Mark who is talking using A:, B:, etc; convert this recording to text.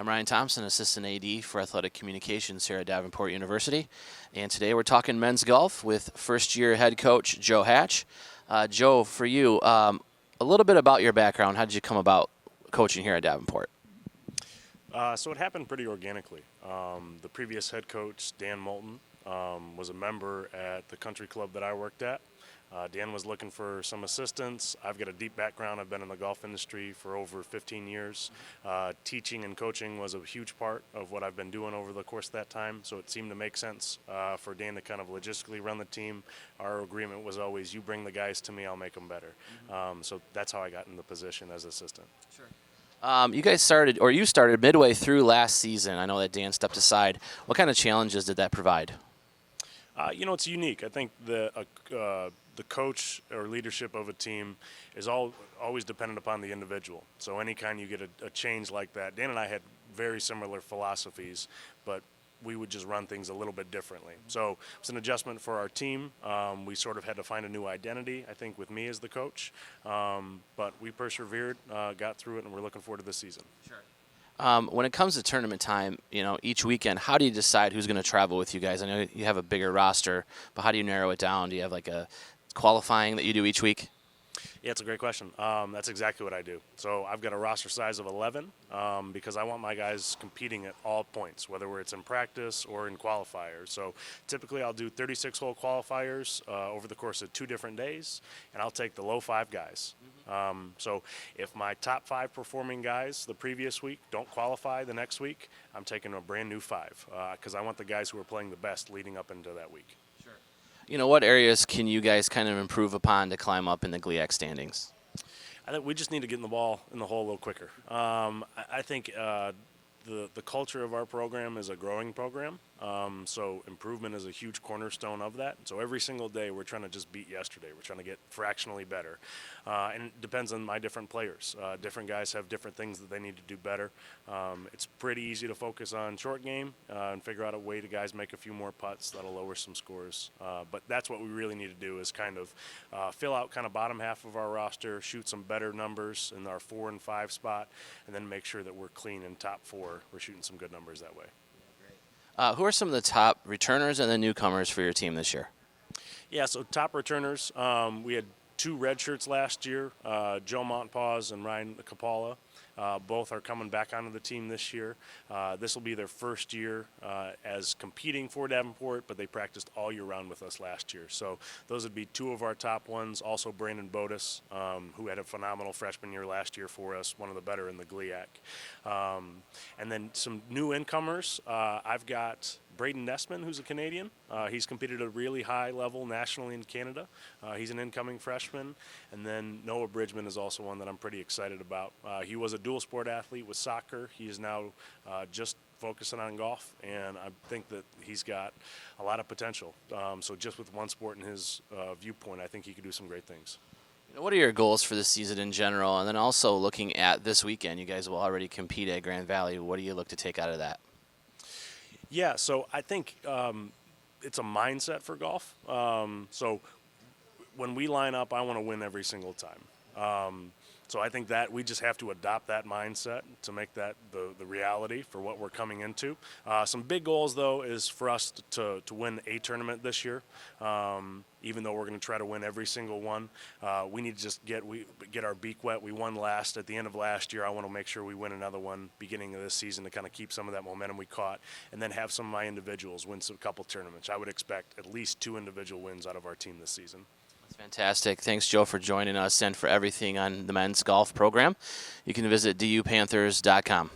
A: I'm Ryan Thompson, Assistant AD for Athletic Communications here at Davenport University. And today we're talking men's golf with first-year head coach Joe Hatch. Joe, for you, a little bit about your background. How did you come about coaching here at Davenport?
B: So it happened pretty organically. The previous head coach, Dan Moulton, was a member at the country club that I worked at. Dan was looking for some assistance. I've got a deep background. I've been in the golf industry for over 15 years. Teaching and coaching was a huge part of what I've been doing over the course of that time, so it seemed to make sense for Dan to kind of logistically run the team. Our agreement was always, you bring the guys to me, I'll make them better. So that's how I got in the position as assistant.
A: Sure. You started midway through last season. I know that Dan stepped aside. What kind of challenges did that provide?
B: It's unique. I think the coach or leadership of a team is always dependent upon the individual. So anytime you get a change like that, Dan and I had very similar philosophies, but we would just run things a little bit differently. So it's an adjustment for our team. We sort of had to find a new identity, I think, with me as the coach. But we persevered, got through it, and we're looking forward to this season.
A: Sure. When it comes to tournament time, each weekend, how do you decide who's going to travel with you guys? I know you have a bigger roster, but how do you narrow it down? Do you have like a qualifying that you do each week?
B: Yeah, it's a great question. That's exactly what I do. So I've got a roster size of 11 because I want my guys competing at all points, whether it's in practice or in qualifiers. So typically I'll do 36-hole qualifiers over the course of 2 different days, and I'll take the low 5 guys. So if my top 5 performing guys the previous week don't qualify the next week, I'm taking a brand new 5 because I want the guys who are playing the best leading up into that week.
A: What areas can you guys kind of improve upon to climb up in the GLIAC standings?
B: I think we just need to get in the ball in the hole a little quicker. I think the culture of our program is a growing program, so improvement is a huge cornerstone of that. So every single day we're trying to just beat yesterday. We're trying to get fractionally better. And it depends on my different players. Different guys have different things that they need to do better. It's pretty easy to focus on short game and figure out a way to guys make a few more putts that'll lower some scores. But that's what we really need to do is kind of fill out kind of bottom half of our roster, shoot some better numbers in our 4 and 5 spot, and then make sure that we're clean in top 4. We're shooting some good numbers that way.
A: Who are some of the top returners and the newcomers for your team this year?
B: Yeah, so top returners, we had 2 red shirts last year, Joe Montpaz and Ryan Capalla. Both are coming back onto the team this year. This will be their first year as competing for Davenport, but they practiced all year round with us last year. So those would be 2 of our top ones. Also Brandon Bodis, who had a phenomenal freshman year last year for us, one of the better in the GLIAC. And then some new incomers. I've got Braden Nessman, who's a Canadian. He's competed at a really high level nationally in Canada. He's an incoming freshman. And then Noah Bridgman is also one that I'm pretty excited about. He was a dual sport athlete with soccer. He is now just focusing on golf, and I think that he's got a lot of potential. So just with one sport in his viewpoint, I think he could do some great things.
A: What are your goals for the season in general? And then also looking at this weekend, you guys will already compete at Grand Valley. What do you look to take out of that?
B: Yeah, so I think it's a mindset for golf. So when we line up, I want to win every single time. So I think that we just have to adopt that mindset to make that the reality for what we're coming into. Some big goals, though, is for us to win a tournament this year. Even though we're going to try to win every single one, we need to just get our beak wet. We won last at the end of last year. I want to make sure we win another one beginning of this season to kind of keep some of that momentum we caught, and then have some of my individuals win a couple tournaments. I would expect at least 2 individual wins out of our team this season.
A: Fantastic. Thanks, Joe, for joining us and for everything on the men's golf program. You can visit dupanthers.com.